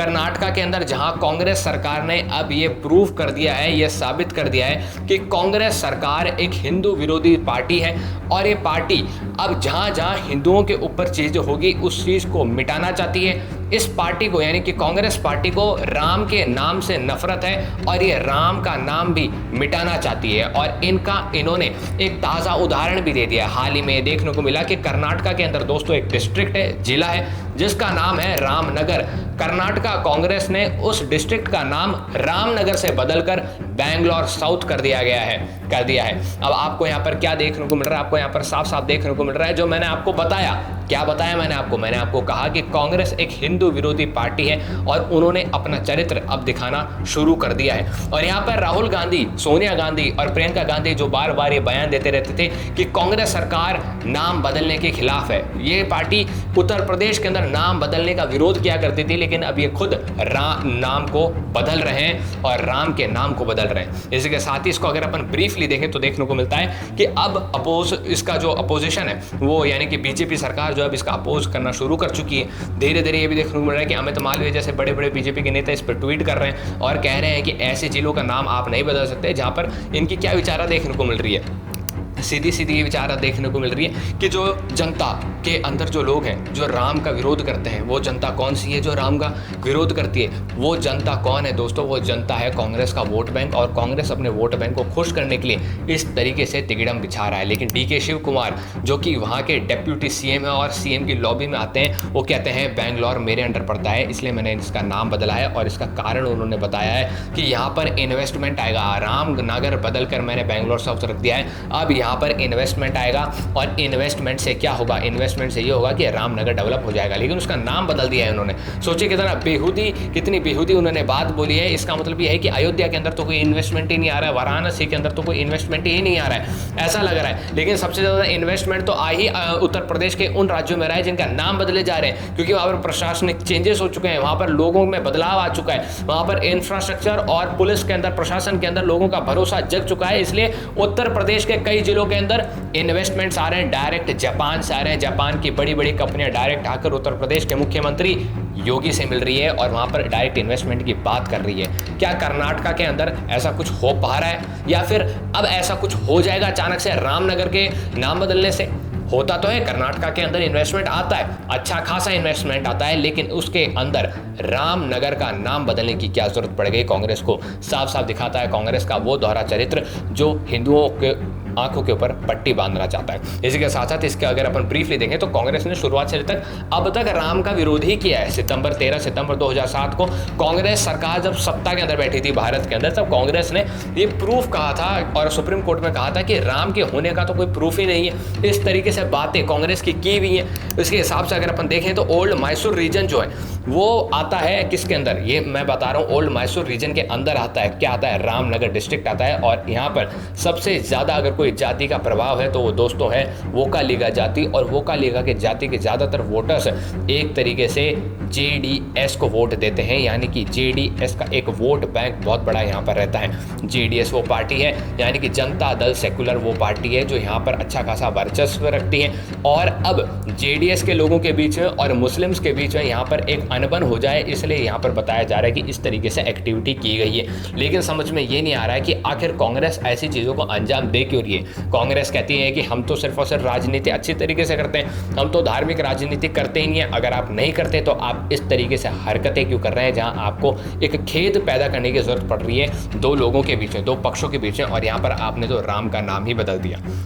कर्नाटका के अंदर जहां कांग्रेस सरकार ने अब ये प्रूव कर दिया है, ये साबित कर दिया है कि कांग्रेस सरकार एक हिंदू विरोधी पार्टी है और ये पार्टी अब जहां जहां हिंदुओं के ऊपर चीज होगी उस चीज को मिटाना चाहती है। इस पार्टी को यानी कि कांग्रेस पार्टी को राम के नाम से नफरत है और ये राम का नाम भी मिटाना चाहती है और इन्होंने एक ताज़ा उदाहरण भी दे दिया है। हाल ही में देखने को मिला कि कर्नाटका के अंदर दोस्तों एक डिस्ट्रिक्ट है, जिला है जिसका नाम है रामनगर। कर्नाटका कांग्रेस ने उस डिस्ट्रिक्ट का नाम रामनगर से बदलकर बैंगलोर साउथ कर दिया है। अब आपको यहाँ पर क्या देखने को मिल रहा है? आपको यहाँ पर साफ साफ देखने को मिल रहा है जो मैंने आपको बताया। क्या बताया मैंने आपको कहा कि कांग्रेस एक हिंदू विरोधी पार्टी है और उन्होंने अपना चरित्र अब दिखाना शुरू कर दिया है। और यहाँ पर राहुल गांधी, सोनिया गांधी और प्रियंका गांधी जो बार बार ये बयान देते रहते थे कि कांग्रेस सरकार नाम बदलने के खिलाफ है। ये पार्टी उत्तर प्रदेश के अंदर नाम बदलने का विरोध किया करती थी, लेकिन अब ये खुद नाम को बदल रहे हैं और राम के नाम को बदल रहे हैं। इसी के साथ ही इसको अगर अपन ब्रीफली देखें तो देखने को मिलता है कि अब इसका जो अपोजिशन है वो यानी कि बीजेपी सरकार जो अब इसका अपोज करना शुरू कर चुकी है। धीरे धीरे ये भी देखने को मिल रहा है कि अमित मालवीय जैसे बड़े बड़े बीजेपी के नेता इस पर ट्वीट कर रहे हैं और कह रहे हैं कि ऐसे जिलों का नाम आप नहीं बदल सकते जहां पर इनकी क्या विचारा देखने को मिल रही है। सीधी ये विचारा देखने को मिल रही है कि जो जनता के अंदर जो लोग हैं जो राम का विरोध करते हैं, वो जनता कौन सी है जो राम का विरोध करती है? वो जनता कौन है दोस्तों? वो जनता है कांग्रेस का वोट बैंक और कांग्रेस अपने वोट बैंक को खुश करने के लिए इस तरीके से तिगड़म बिछा रहा है। लेकिन डीके शिव कुमार जो कि वहाँ के डेप्यूटी सीएम है और सीएम की लॉबी में आते हैं, वो कहते हैं बैंगलोर मेरे अंडर पड़ता है इसलिए मैंने इसका नाम बदला है और इसका कारण उन्होंने बताया है कि यहाँ पर इन्वेस्टमेंट आएगा। रामनगर बदल कर मैंने बैंगलोर साउथ रख दिया है, अब यहाँ पर इन्वेस्टमेंट आएगा और इन्वेस्टमेंट से क्या होगा? इन्वेस्टमेंट से ये होगा कि रामनगर डेवलप हो जाएगा। लेकिन उसका नाम बदल दिया है उन्होंने। सोचिए कितनी बेहूदी उन्होंने बात बोली है। इसका मतलब ये है कि अयोध्या के अंदर तो कोई इन्वेस्टमेंट ही नहीं आ रहा है, वाराणसी के अंदर तो कोई इन्वेस्टमेंट ही नहीं आ रहा है, ऐसा लग रहा है। लेकिन सबसे ज़्यादा इन्वेस्टमेंट तो उत्तर प्रदेश के उन राज्यों में रहा है जिनका नाम बदले जा रहे हैं, क्योंकि वहाँ पर प्रशासनिक चेंजेस हो चुके हैं, वहाँ पर लोगों में बदलाव आ चुका है, वहाँ पर इंफ्रास्ट्रक्चर और पुलिस के अंदर, प्रशासन के अंदर लोगों का भरोसा जग चुका है। इसलिए उत्तर प्रदेश के कई जिलों के अंदर इन्वेस्टमेंट्स आ रहे हैं, डायरेक्ट जापान से आ रहे हैं। जापान की बड़ी बड़ी कंपनियां डायरेक्ट आकर उत्तर प्रदेश के मुख्यमंत्री योगी से मिल रही है और वहां पर डायरेक्ट इन्वेस्टमेंट की बात कर रही है। क्या कर्नाटका के अंदर ऐसा कुछ हो पा रहा है या फिर अब ऐसा कुछ हो जाएगा अचानक से रामनगर के नाम बदलने से? होता तो है, कर्नाटका के अंदर इन्वेस्टमेंट आता है, अच्छा खासा इन्वेस्टमेंट आता है, लेकिन उसके अंदर रामनगर का नाम बदलने की क्या जरूरत पड़ गई कांग्रेस को? साफ साफ दिखाता है कांग्रेस का वो दोहरा चरित्र जो हिंदुओं के आंखों के ऊपर पट्टी बांधना चाहता है। इसी के साथ साथ इसके अगर अपन ब्रीफली देखें तो कांग्रेस ने शुरुआत से अब तक राम का विरोध ही किया है। 13 सितंबर 2007 को कांग्रेस सरकार जब सत्ता के अंदर बैठी थी भारत के अंदर, तब कांग्रेस ने ये प्रूफ कहा था और सुप्रीम कोर्ट में कहा था कि राम के होने का तो कोई प्रूफ ही नहीं है। इस तरीके से बातें कांग्रेस की हुई हैं। इसके हिसाब से अगर अपन देखें तो ओल्ड मैसूर रीजन जो है वो आता है किसके अंदर? ये मैं बता रहा हूँ, ओल्ड मैसूर रीजन के अंदर आता है। क्या आता है? रामनगर डिस्ट्रिक्ट आता है। और यहाँ पर सबसे ज़्यादा अगर कोई जाति का प्रभाव है तो वो दोस्तों है वोकालीगा जाति, और वोकालीगा के जाति के ज़्यादातर वोटर्स एक तरीके से जेडीएस को वोट देते हैं, यानी कि जेडीएस का एक वोट बैंक बहुत बड़ा यहाँ पर रहता है। जेडीएस वो पार्टी है यानी कि जनता दल सेकुलर वो पार्टी है जो यहाँ पर अच्छा खासा वर्चस्व रखती है। और अब जेडीएस के लोगों के बीच में और मुस्लिम्स के बीच में यहाँ पर एक अनबन हो जाए, इसलिए यहाँ पर बताया जा रहा है कि इस तरीके से एक्टिविटी की गई है। लेकिन समझ में ये नहीं आ रहा है कि आखिर कांग्रेस ऐसी चीज़ों को अंजाम दे क्यों रही है। कांग्रेस कहती है कि हम तो सिर्फ और सिर्फ राजनीति अच्छी तरीके से करते हैं, हम तो धार्मिक राजनीति करते ही नहीं है। अगर आप नहीं करते तो आप इस तरीके से हरकतें क्यों कर रहे हैं जहां आपको एक खेद पैदा करने की जरूरत पड़ रही है दो लोगों के बीच में, दो पक्षों के बीच में, और यहाँ पर आपने तो राम का नाम ही बदल दिया।